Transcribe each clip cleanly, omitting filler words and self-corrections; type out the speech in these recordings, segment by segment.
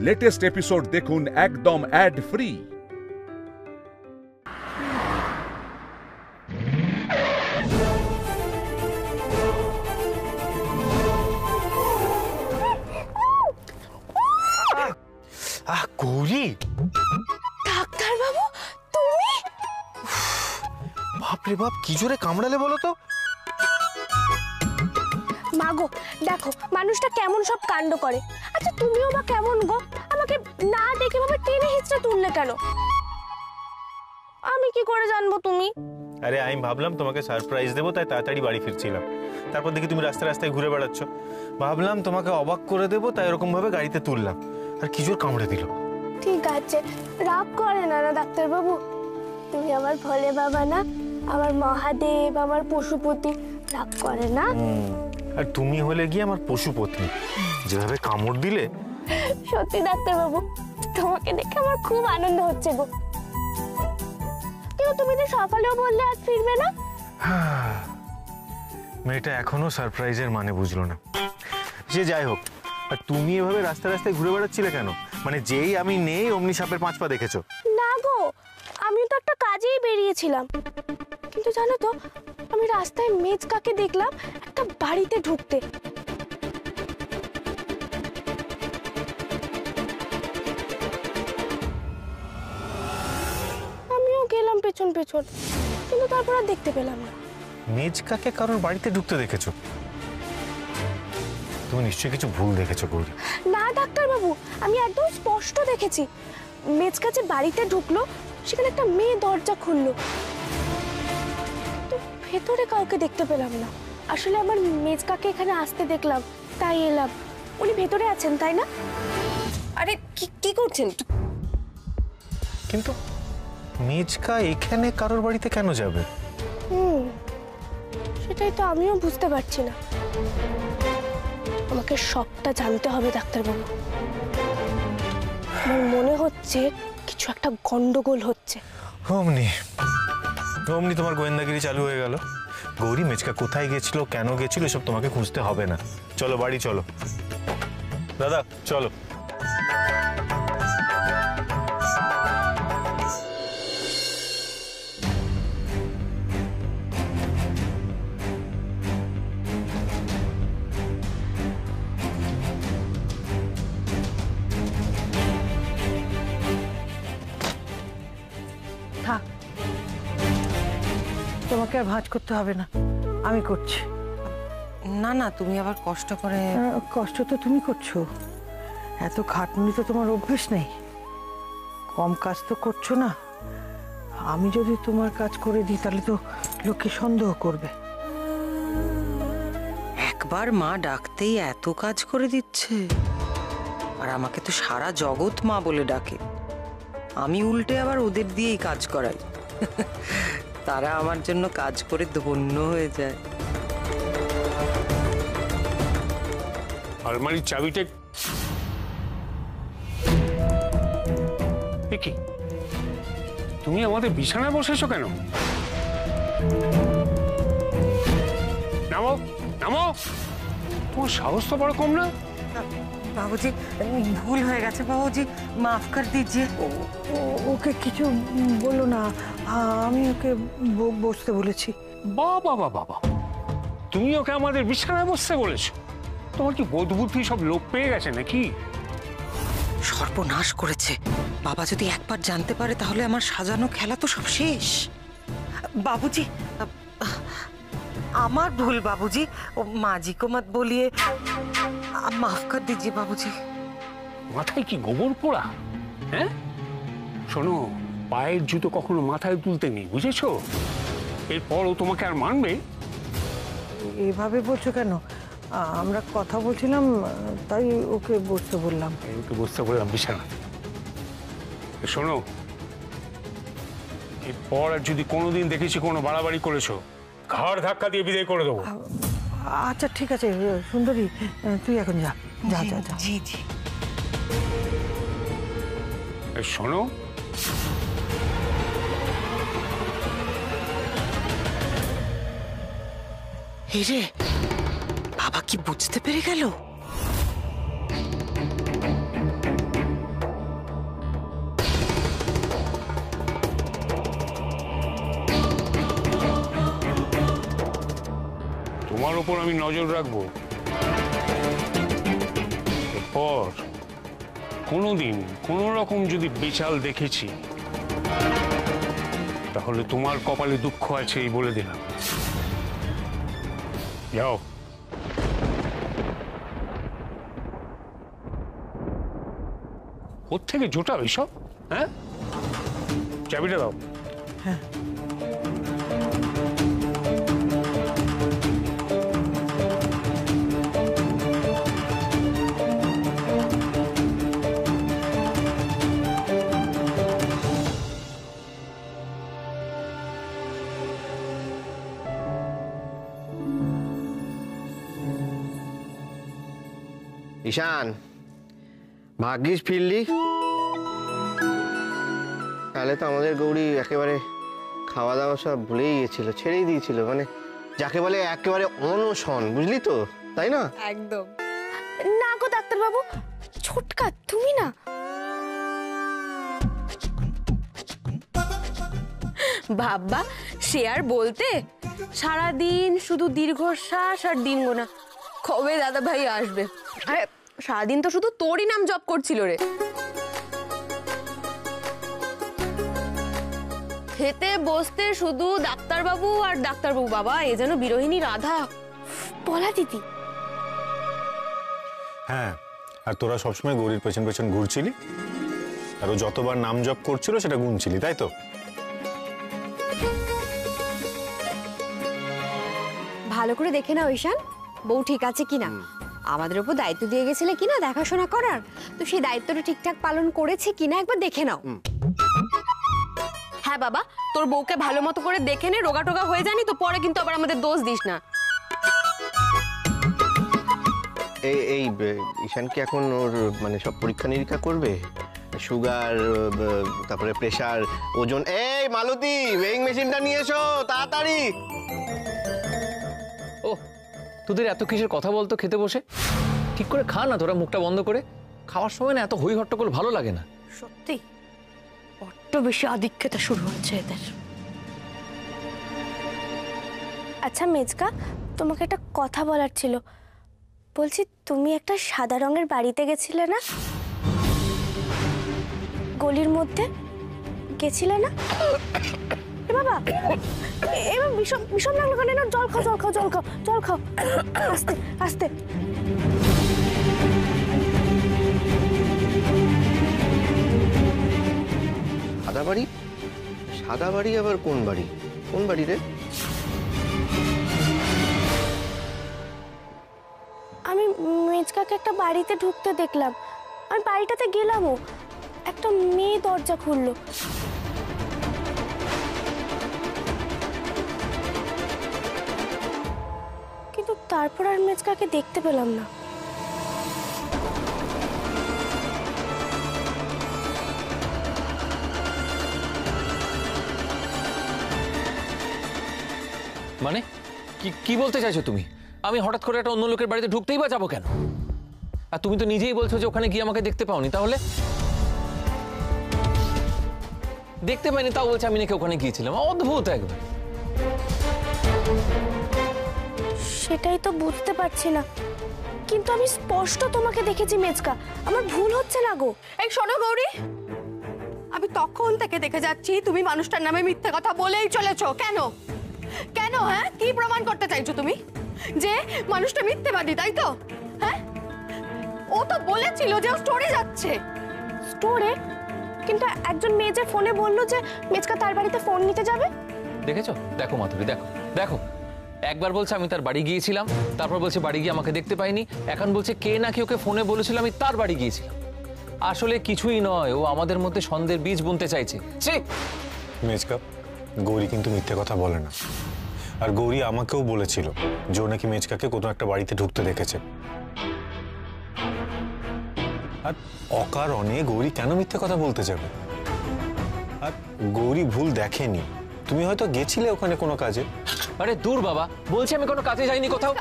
Latest episode দেখুন একদম add free. Gauri, doctor বাবু তুমি? বাপরে বাপ, কি জোরে কামড়ালে বলো তো। মাগো দেখো মানুষটা কেমন সব কাণ্ড করে। আচ্ছা তুমিও বা কেমন গো, আমাকে না দেখে ভাবে টেনে হিচড়ে তুললে কেন? আমি কি করে জানবো তুমি? আরে আমি ভাবলাম তোমাকে সারপ্রাইজ দেবো, তাই তাড়াতাড়ি বাড়ি ফিরছিলাম। তারপর দেখি তুমি রাস্তায় রাস্তায় ঘুরে বেড়াচ্ছ, ভাবলাম তোমাকে অবাক করে দেবো, তাই এরকম ভাবে গাড়িতে তুললাম। আর কি জোর কামড়ে দিল। ঠিক আছে, রাগ করে না না ডাক্তার বাবু, তুমি আমার ভোলে বাবা না, আমার মহাদেব, আমার পশুপতি, রাগ করে না। আর তুমি হলে গিয়ে আমার পশুপতি, যেভাবে কামড় দিলে। সত্যি ডাক্তার বাবু, তোমাকে দেখে আমার খুব আনন্দ হচ্ছে গো। কিন্তু তুমি তো সকালেও বললে আজ ফিরবে না। মেয়েটা এখনো সারপ্রাইজের মানে বুঝলো না। সে যাই হোক, আর তুমি এভাবে রাস্তায় রাস্তায় ঘুরে বেড়াচ্ছিলে কেন? মানে যেই আমি নেই অমনি সাপের 5 পা দেখেছো? না গো, আমি তো একটা কাজেই বেরিয়েছিলাম, কিন্তু জানো তো আমি রাস্তায় মেজকাকে দেখলাম একটা বাড়িতে ঢুকতে। আমিও গেলাম পেছন পেছন, কিন্তু তারপর আর দেখতে পেলাম না। মেজকাকে কারোর বাড়িতে ঢুকতে দেখেছো? তুমি নিশ্চয়ই কিছু ভুল দেখেছো গৌরী। না ডাক্তার বাবু, আমি একদম স্পষ্ট দেখেছি। মেজকা যে বাড়িতে ঢুকলো, সেখানে একটা মেয়ে দরজা খুললো, তো ভেতরে কাউকে দেখতে পেলাম না। আসলে আমার মেজকাকে এখানে আসতে দেখলাম, তাই এলাম। উনি ভেতরে আছেন তাই না? আরে কি করছেন? কিন্তু মেজকা এখানে কারোর বাড়িতে কেন যাবে? সেটাই তো আমিও বুঝতে পারছি না। আমাকে সবটা জানতে হবে ডাক্তারবাবু। আমার মনে হচ্ছে কিছু একটা গন্ডগোল হচ্ছে। অমনি অমনি তোমার গোয়েন্দাগিরি চালু হয়ে গেল। গৌরী, মেজকা কোথায় গেছিল, কেন গেছিল, এসব তোমাকে খুঁজতে হবে না। চলো বাড়ি চলো। দাদা চলো। তোমাকে আর ভাঁজ করতে হবে না, আমি করছি। না না, তুমি আবার কষ্ট করে। কষ্ট তো তুমি করছো, এত খাটুনি তো তোমার অভ্যেস নেই, কম কাজ তো করছো না। আমি যদি তোমার কাজ করে দিই তাহলে তো লোকে সন্দেহ করবে। একবার মা ডাকতেই এত কাজ করে দিচ্ছে, আর আমাকে তো সারা জগৎ মা বলে ডাকে। আমি উল্টে আবার ওদের দিয়েই কাজ করাই। তারা আমার জন্য কাজ করে ধন্য হয়ে যায়। আলমারির চাবিটা কি? তুমি আমাদের বিছানায় বসেছো কেন? নামো নামো, তোমার সাহস তো বড় কম না। বাবুজি, ভুল হয়ে গেছে বাবুজি, মাফ কর দিজিয়ে। ওকে কিছু বলো না, আমি ওকে বসতে বলেছি। বাবা বাবা বাবা, তুমি ওকে আমাদের বিছানায় বসতে বলেছো? তোমার কি বোধ বুদ্ধি সব লোপ পেয়ে গেছে নাকি? সর্বনাশ করেছে। বাবা যদি একবার জানতে পারে তাহলে আমার সাজানো খেলা তো সব শেষ। বাবুজি, আমার ভুল বাবুজি, ও মাজি কো মত বলিয়ে, মাফ কর দিজিয়ে বাবুজি। মাথায় কি গোবর পোড়া? হ্যাঁ শোনো, পায়ের জুতো কখনো মাথায় তুলতে নেই, বুঝেছো? এরপর ও তোমাকে আর মানবে? এভাবে বলছো কেন? আমরা কথা বলছিলাম, তাই ওকে বসতে বললাম। ওকে বসতে বললাম বিছানাতে। শোনো, এরপর আর যদি কোনোদিন দেখেছি কোনো বাড়াবাড়ি করেছো, ঘাড় ধাক্কা দিয়ে বিদায় করে দেবো। আচ্ছা ঠিক আছে সুন্দরী, তুই এখন যা যা যা যা। জি জি। শোনো, রে বাবা কি বুঝতে পেরে গেল? ওপর আমি নজর রাখবো। এরপর কোনোদিন কোনো রকম যদি বেচাল দেখেছি তাহলে তোমার কপালে দুঃখ আছে এই বলে দিলাম। যাও। ওর থেকে জোটাও এসব, হ্যাঁ? চাবিটা দাও। হ্যাঁ। ঈশান, ভাগ্যিস ফিরলি, তাহলে তো আমাদের গৌরী একেবারে খাওয়া দাওয়া সব ভুলেই গেছিল, ছেড়েই দিয়েছিল, মানে যাকে বলে একেবারে অনশন, বুঝলি তো, তাই না? একদম না গো ডাক্তারবাবু, ছোটকা তুমি না। বাবা সে আর বলতে, সারাদিন শুধু দীর্ঘশ্বাস আর দিন গোনা, কবে দাদা ভাই আসবে। আরে সারাদিন তো শুধু তোরই নাম জপ করছিল রে। খেতে বসতে শুধু ডাক্তারবাবু আর ডাক্তারবাবু। বাবা এ যেন বিরোহিনী রাধা। বলা দিদি। হ্যাঁ, আর তোরা সবসময় গৌরীর পেছন পেছন ঘুরছিলি, আর ও যতবার নাম জপ করছিল সেটা গুনছিলি, তাই তো? ভালো করে দেখে নাও ঈশান, বউ ঠিক আছে কিনা। আমাদের উপর দায়িত্ব দিয়ে গেছিলে কিনা দেখাশোনা করার, তো সেই দায়িত্বটা ঠিকঠাক পালন করেছে কিনা একবার দেখে নাও। হ্যাঁ বাবা, তোর বউকে ভালো মতো করে দেখে নে, রোগা টোগা হয়ে জানি তো পরে কিন্তু আবার আমাদের দোষ দিস না। এই ঈশান কি এখন ওর মানে সব পরীক্ষা নিরীক্ষা করবে? সুগার, তারপরে প্রেশার, ওজন। এই মালতী, ওয়েইং মেশিনটা নিয়ে এসো তাড়াতাড়ি। ও তোদের এত কিসের কথা বলতো খেতে বসে? ঠিক করে খা না তোরা, মুখটা বন্ধ করে। খাওয়ার সময় না এত হই হট্টগোল ভালো লাগে না। সত্যি বড্ড বেশি আধিক্যতা শুরু হচ্ছে এদের। আচ্ছা মেজকা, তোমাকে একটা কথা বলার ছিল। বলছি তুমি একটা সাদা রঙের বাড়িতে গেছিলে না, গলির মধ্যে গেছিলে না? বাবা এবার বিষম বিষম লাগলো কেন? না জল খাও, জল খাও, জল খাও, জল খাও, আস্তে আস্তে। সাদা বাড়ি? সাদা বাড়ি আবার কোন বাড়ি? কোন বাড়ি রে? আমি মেজকাকে একটা বাড়িতে ঢুকতে দেখলাম, আমি বাড়িটাতে গেলামও, একটা মেয়ে দরজা খুললো। কিন্তু তারপর আর মেজকাকে দেখতে পেলাম না। মানে কি বলতে চাইছো তুমি? আমি হঠাৎ করে একটা অন্য লোকের বাড়িতে ঢুকতেই বা যাবো কেন? আর তুমি তো নিজেই বলছো যে ওখানে গিয়ে আমাকে দেখতে পাওনি, তাহলে? দেখতে পাইনি তাও বলছে আমি নাকি ওখানে গিয়েছিলাম। অদ্ভুত একবার। সেটাই তো বুঝতে পারছি না, কিন্তু আমি স্পষ্ট তোমাকে দেখেছি মেজকা, আমার ভুল হচ্ছে না গো? এই শোনো গৌরী, আমি তখন থেকে দেখে যাচ্ছি তুমি মানুষটার নামে মিথ্যে কথা বলেই চলেছো। কেন কেন? হ্যাঁ, কি প্রমাণ করতে চাইছো তুমি যে মানুষটা মিথ্যেবাদী, তাই তো? হ্যাঁ, ও তো বলেছিল যে ও স্টোরে যাচ্ছে। স্টোরে? কিন্তু একজন মেয়ে যে ফোনে বললো যে মেজকা তার বাড়িতে ফোন নিতে যাবে। দেখেছো? দেখো মাধুরী, দেখো দেখো, একবার বলছে আমি তার বাড়ি গিয়েছিলাম, তারপর বলছে বাড়ি গিয়ে আমাকে দেখতে পাইনি, এখন বলছে কে নাকি ওকে ফোনে বলেছিল আমি তার বাড়ি গিয়েছিলাম। আসলে কিছুই নয়, ও আমাদের মধ্যে সন্দেহের বীজ বুনতে চাইছে। মেজকা, গৌরী কিন্তু মিথ্যে কথা বলে না। আর গৌরী আমাকেও বলেছিল যে ও নাকি মেজকাকে কোনো একটা বাড়িতে ঢুকতে দেখেছে। আর অকারণে গৌরী কেন মিথ্যে কথা বলতে যাবে? আর গৌরী ভুল দেখেনি, তুমি হয়তো গেছিলে ওখানে কোনো কাজে। আরে দূর বাবা, বলছি আমি কোনো কাজে যাইনি কোথাও।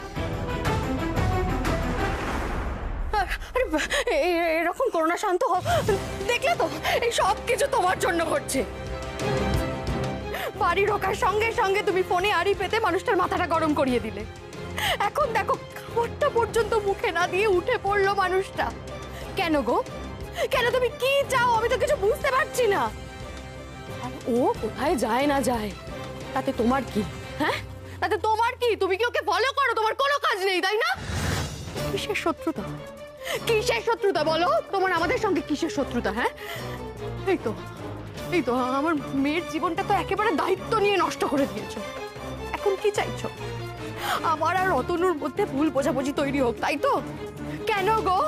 এরকম করোনা, শান্ত হও। দেখলে তো এই সব কিছু তোমার জন্য ঘটছে। বাড়ি ঢোকার সঙ্গে সঙ্গে তুমি ফোনে আড়ি পেতে মানুষটার মাথাটা গরম করিয়ে দিলে। এখন দেখো খাবারটা পর্যন্ত মুখে না দিয়ে উঠে পড়লো মানুষটা। কেন গো, কেন? তুমি কি চাও? আমি তো কিছু বুঝতে পারছি না। আর ও কোথায় যায় না যায় তাতে তোমার কি? হ্যাঁ, তাতে তোমার কি? তুমি কি ওকে ফলো করো? তোমার কোনো কাজ নেই, তাই না? কিসের শত্রুতা? কিসের শত্রুতা বলো? তোমার আমাদের সঙ্গে কিসের শত্রুতা? হ্যাঁ, এই তো আমার মেয়ের জীবনটা তো একেবারে দায়িত্ব নিয়ে নষ্ট করে দিয়েছো। এখন কি চাইছো? আমার আর অতনুর মধ্যে ভুল বোঝাবুঝি তৈরি হোক, তাই তো? কেন গো,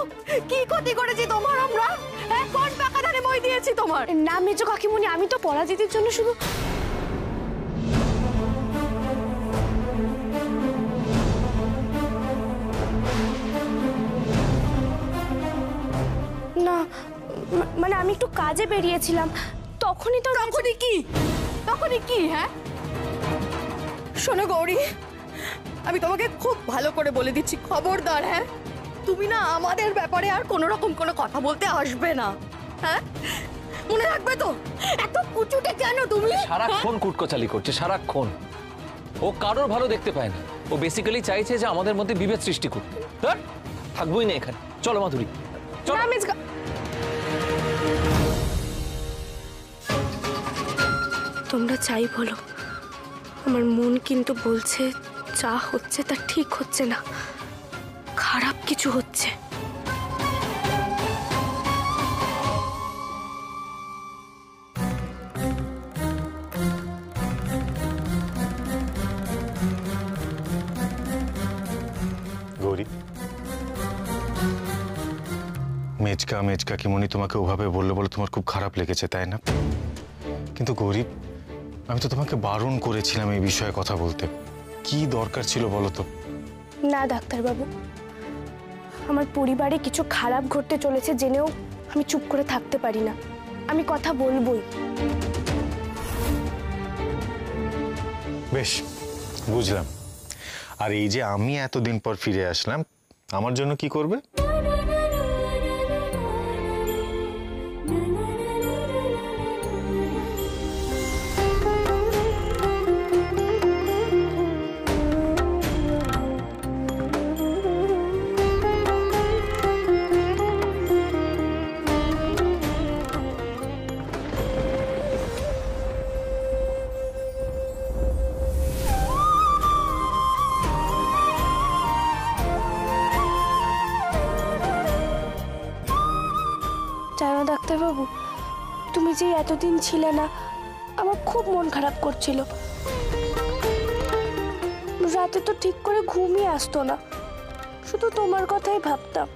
কি ক্ষতি করেছি তোমার আমরা? হ্যাঁ, কোন পাকা ধানে মই দিয়েছি তোমার? না মেজো কাকিমণি, আমি তো পরাজিতের জন্য শুধু না, মানে আমি একটু কাজে বেরিয়েছিলাম, তখনই কি? হ্যাঁ, শোনো গৌরী, আমি তোমাকে খুব ভালো করে বলে দিচ্ছি, খবরদার। হ্যাঁ, তুমি না আমাদের ব্যাপারে আর কোনো রকম কোনো কথা বলতে আসবে না। হ্যাঁ, মনে রাখবে তো? এত কুচুটে কেন তুমি? সারাক্ষণ কুটকচালি করছে, সারাক্ষণ। ও কারোর ভালো দেখতে পায় না, ও বেসিক্যালি চাইছে যে আমাদের মধ্যে বিভেদ সৃষ্টি করতে। থাকবোই না এখানে, চলো মাধুরী চলো। না মেজো, তোমরা চাই বলো, আমার মন কিন্তু বলছে যা হচ্ছে তা ঠিক হচ্ছে না, খারাপ কিছু হচ্ছে। গৌরী, মেজকা কি মনি তোমাকে ওভাবে বললো বলে তোমার খুব খারাপ লেগেছে, তাই না? কিন্তু গৌরী, আমি তো তোমাকে বারণ করেছিলাম এই বিষয়ে কথা বলতে। কি দরকার ছিল বলো তো? না ডাক্তারবাবু, আমার পরিবারে কিছু খারাপ ঘটতে চলেছে জেনেও আমি চুপ করে থাকতে পারি না, আমি কথা বলবোই। বেশ, বুঝলাম। আর এই যে আমি এতদিন পর ফিরে আসলাম, আমার জন্য কি করবে? জানো ডাক্তারবাবু, তুমি যে এতদিন ছিলে না, আমার খুব মন খারাপ করছিল। রাতে তো ঠিক করে ঘুমই আসতো না, শুধু তোমার কথাই ভাবতাম।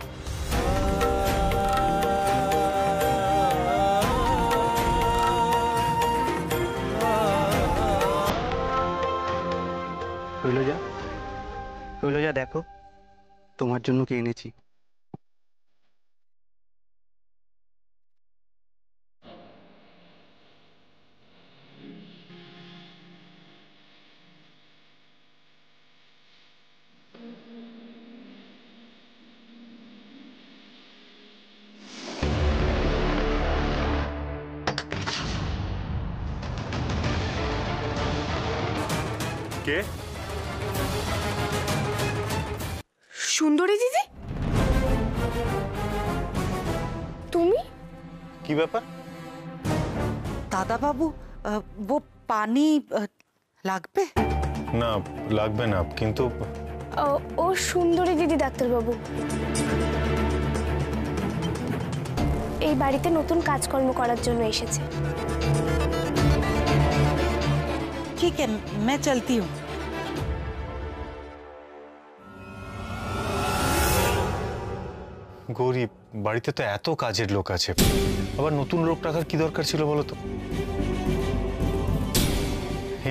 শৈলজা দেখো, তোমার জন্য কি এনেছি। কে? সুন্দরী দিদি, তুমি? কি ব্যাপার? দাদা বাবু, वो পানি লাগবে? না, লাগবে না, কিন্তু ও সুন্দরী দিদি ডাক্তারবাবু, এই বাড়িতে নতুন কাজকর্ম করার জন্য এসেছে। ঠিক है, मैं चलती हूँ। গৌরী, বাড়িতে তো এত কাজের লোক আছে, আবার নতুন লোক রাখার কি দরকার ছিল বলো তো?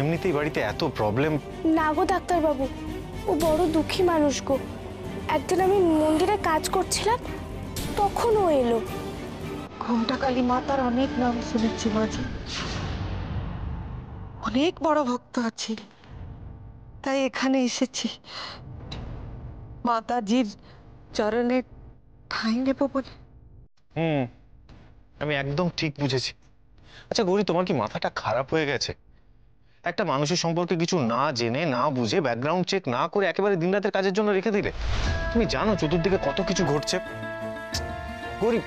এমনিতেই বাড়িতে এত প্রবলেম। না গো ডাক্তারবাবু, ও বড় দুঃখী মানুষ গো। একদিন আমি মন্দিরে কাজ করছিলাম, তখন ও এলো। ঘুমটা কালী মাতার অনেক নাম শুনেছি মাঝে, অনেক বড় ভক্ত আছে, তাই এখানে এসেছি মাতাজির চরণে ঠাঁই নেব বলে। আমি একদম ঠিক বুঝেছি। আচ্ছা গৌরী, তোমার কি মাথাটা খারাপ হয়ে গেছে? একটা মানুষের সম্পর্কে কিছু না জেনে না বুঝে ব্যাকগ্রাউন্ড চেক না করে একেবারে দিনরাতের কাজের জন্য রেখে দিলে? তুমি জানো চতুর্দিকে কত কিছু ঘটছে। গরিব,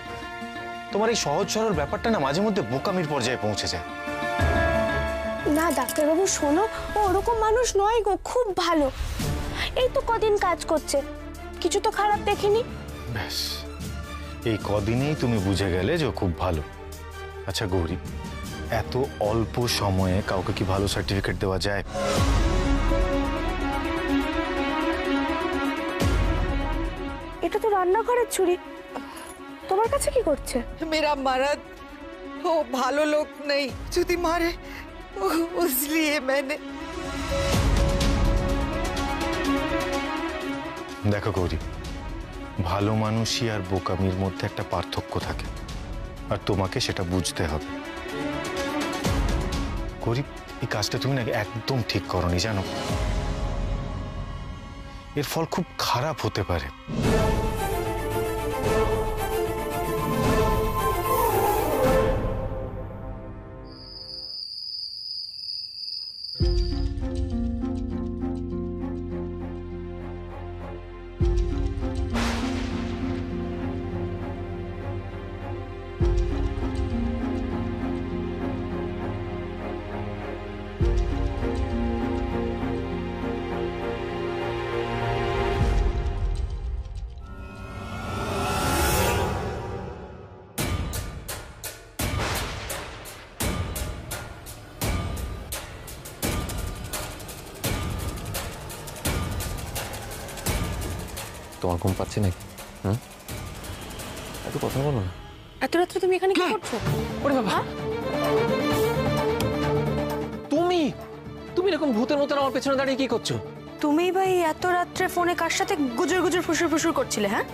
তোমার এই সহজ সরল ব্যাপারটা না মাঝে মধ্যে বোকামির পর্যায়ে পৌঁছে যায়। না ডাক্তারবাবু শোনো, ও ওরকম মানুষ নয় গো, খুব ভালো। এই তো কদিন কাজ করছে, কিছু তো খারাপ দেখিনি। ব্যাস, এই কদিনেই তুমি বুঝে গেলে যে ও খুব ভালো। আচ্ছা গৌরী, এত অল্প সময়ে কাউকে কি ভালো সার্টিফিকেট দেওয়া যায়? এটা তো রান্নাঘরের ছুরি, তোমার কাছে কি করছে? मेरा मर्द वो भालो लोग नहीं যদি মারে इसलिए मैंने। দেখো গৌরী, ভালো মানুষই আর বোকামির মধ্যে একটা পার্থক্য থাকে, আর তোমাকে সেটা বুঝতে হবে। গৌরী, এই কাজটা তুমি নাকি একদম ঠিক করনি জানো, এর ফল খুব খারাপ হতে পারে। তোমার ঘুম পাচ্ছে নাকি? এত কথা বলো না। এত রাত্রে তুমি এখানে কি করছো? ওরে বাবা, তুমি তুমি এরকম ভূতের মতন আমার পেছনে দাঁড়িয়ে কি করছো? তুমি ভাই এত রাত্রে ফোনে কার সাথে গুজর গুজর ফুসুর ফুসুর করছিলে? হ্যাঁ,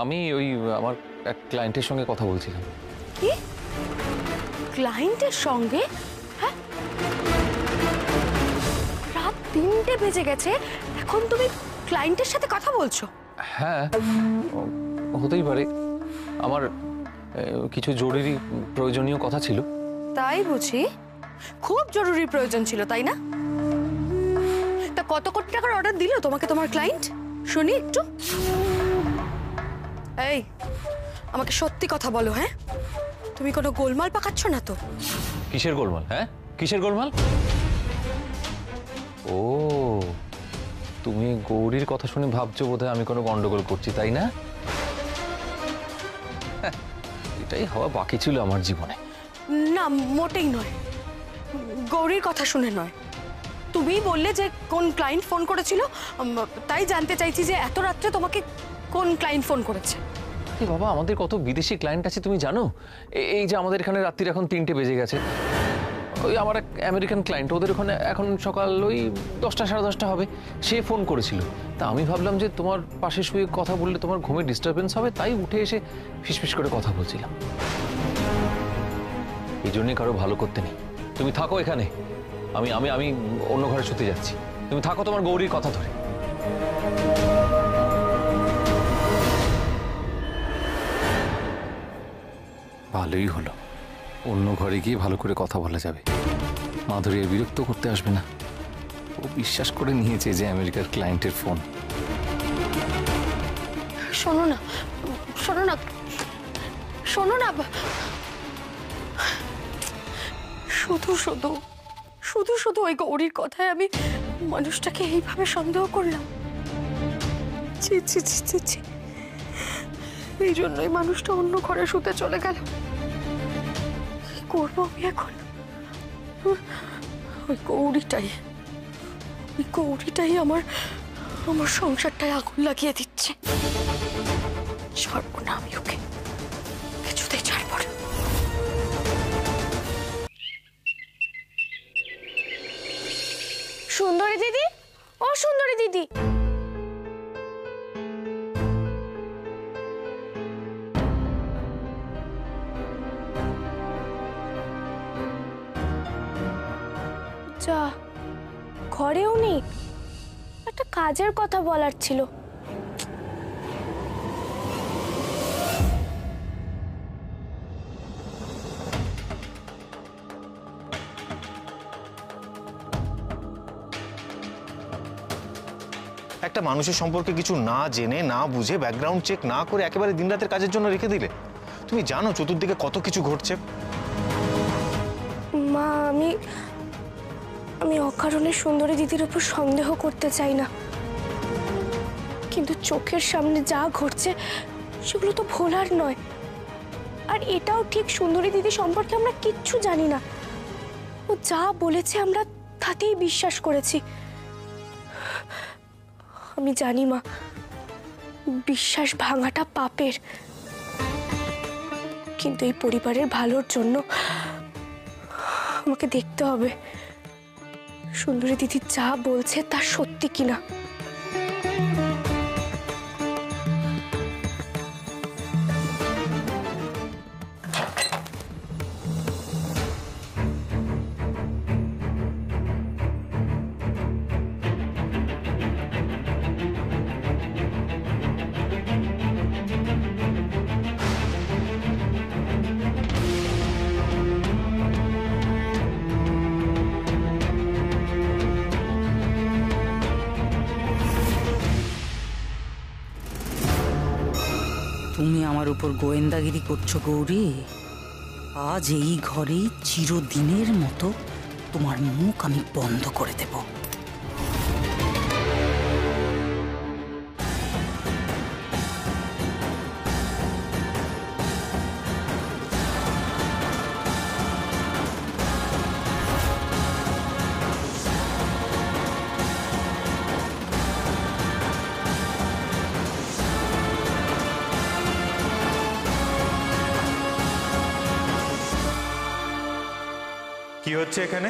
আমি ওই আমার এক ক্লায়েন্টের সঙ্গে কথা বলছিলাম। কি ক্লায়েন্টের সঙ্গে? হ্যাঁ, রাত 3টে বেজে গেছে, এখন তুমি ক্লায়েন্টের সাথে কথা বলছো? হ্যাঁ, হতেই পারে। আমার কিছু জরুরি প্রয়োজনীয় কথা ছিল। তাই বুঝি? খুব জরুরি প্রয়োজন ছিল, তাই না? তা কত কোটি টাকার অর্ডার দিল তোমাকে তোমার ক্লায়েন্ট? শুনি একটু। এই, আমাকে সত্যি কথা বলো। হ্যাঁ, তুমি কোনো গোলমাল পাকাচ্ছ না তো? কিসের গোলমাল? হ্যাঁ, কিসের গোলমাল? ও, তুমি গৌরীর কথা শুনে ভাবছো বোধহয় আমি কোনো গন্ডগোল করছি, তাই না? এটাই হওয়া বাকি ছিল আমার জীবনে। না, মোটেই নয়। গৌরীর কথা শুনে নয়, তুমি বললে যে কোন ক্লায়েন্ট ফোন করেছিল, তাই জানতে চাইছি যে এত রাত্রে তোমাকে কোন ক্লায়েন্ট ফোন করেছে। বাবা, আমাদের কত বিদেশি ক্লায়েন্ট আছে তুমি জানো? এই যে আমাদের এখানে রাত্রির এখন 3টে বেজে গেছে, ওই আমার এক আমেরিকান ক্লায়েন্ট, ওদের ওখানে এখন সকাল ওই 10টা সাড়ে 10টা হবে, সে ফোন করেছিল। তা আমি ভাবলাম যে তোমার পাশে শুয়ে কথা বললে তোমার ঘুমে ডিস্টারবেন্স হবে, তাই উঠে এসে ফিসফিস করে কথা বলছিলাম। এই জন্যই কারো ভালো করতে নেই। তুমি থাকো এখানে, আমি আমি আমি অন্য ঘরে শুতে যাচ্ছি। তুমি থাকো তোমার গৌরীর কথা ধরে। ভালোই হলো, অন্য ঘরে গিয়ে ভালো করে কথা বলা যাবে। মাধুরী বিরক্ত করতে আসবে না। ও বিশ্বাস করে নিয়েছে যে আমেরিকার ক্লায়েন্টের ফোন। শোনো না, শোনো না, শোনো না, শুধু শুধু শুধু শুধু ওই গৌরীর কথায় আমি মানুষটাকে এইভাবে সন্দেহ করলাম। ছি ছি ছি ছি ছি, এই জন্যই মানুষটা অন্য ঘরে শুতে চলে গেল। কি করবো আমি এখন? ওই গৌরীটাই আমার সংসারটায় আগুন লাগিয়ে দিচ্ছে। ছাড়বো না আমি ওকে, কিছুতেই ছাড়বো না। সুন্দরী দিদি, ও সুন্দরী দিদি, যা ঘরেও নেই। একটা কাজের কথা বলার ছিল। একটা মানুষের সম্পর্কে কিছু না জেনে, না বুঝে, ব্যাকগ্রাউন্ড চেক না করে একেবারে দিনরাতের কাজের জন্য রেখে দিলে? তুমি জানো চতুর্দিকে কত কিছু ঘটছে। মা, আমি অকারণে সুন্দরী দিদির উপর সন্দেহ করতে চাই না, কিন্তু চোখের সামনে যা ঘটছে সেগুলো তো ভোলার নয়। আর এটাও ঠিক, সুন্দরী দিদি সম্পর্কে আমরা কিচ্ছু জানি না। ও যা বলেছে আমরা তাতেই বিশ্বাস করেছি। আমি জানি মা, বিশ্বাস ভাঙাটা পাপের, কিন্তু এই পরিবারের ভালোর জন্য আমাকে দেখতে হবে সুন্দরী দিদি যা বলছে তা সত্যি কিনা। তুমি আমার উপর গোয়েন্দাগিরি করছো গৌরী। আজ এই ঘরেই চিরদিনের মতো তোমার মুখ আমি বন্ধ করে দেব। কি হচ্ছে এখানে?